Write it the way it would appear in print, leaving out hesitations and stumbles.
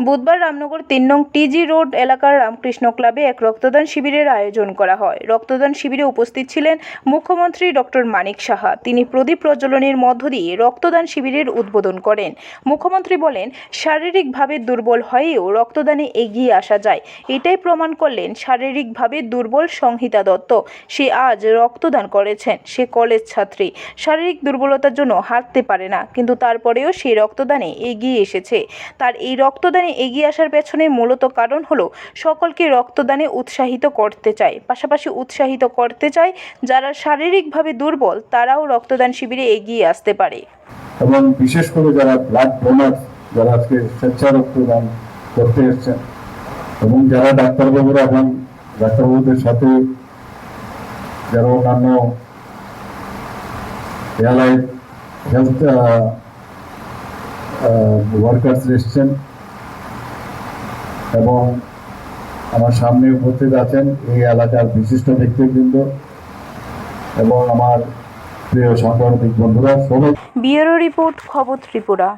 বুধবার রামনগর 3 নং টিজি রোড এলাকার রামকৃষ্ণ ক্লাবে এক রক্তদান শিবিরের আয়োজন করা হয়। রক্তদান শিবিরে উপস্থিত ছিলেন মুখ্যমন্ত্রী ডক্টর মানিক সাহা। তিনি প্রদীপ প্রজ্বলনের মধ্য দিয়ে রক্তদান শিবিরের উদ্বোধন করেন। মুখ্যমন্ত্রী বলেন, শারীরিকভাবে দুর্বল হয়েও রক্তদানে এগিয়ে আসা যায়। এটাই প্রমাণ করলেন শারীরিকভাবে দুর্বল সংহিতা দত্ত। সে আজ রক্তদান করেছেন। সে কলেজ ছাত্রী, শারীরিক দুর্বলতার জন্য হাঁটতে পারে না, কিন্তু তারপরেও সে রক্তদানে এগিয়ে এসেছে। তার এই রক্তদানে এগিয়ে আসার পেছনে মূলত কারণ হলো সকলকে রক্তদানে উৎসাহিত করতে চায়, পাশাপাশি উৎসাহিত করতে চায় যারা শারীরিকভাবে দুর্বল তারাও রক্তদান শিবিরে এগিয়ে আসতে পারে। এবং বিশেষ করে যারা ব্লাড ডোনার, যারা আজকে স্বেচ্ছা রক্তদান করতে এসছেন, এবং যারা ডাক্তারবাবুরা এবং ডাক্তারবাবুদের সাথে যারা অন্যান্য এলাইড হেলথ ওয়ার্কার্স এসছেন এবং আমার সামনে উপস্থিত আছেন এই এলাকার বিশিষ্ট ব্যক্তিবৃন্দ এবং আমার প্রিয় সাংবাদিক বন্ধুরা, সবাই। ব্যুরো রিপোর্ট, খবর ত্রিপুরা।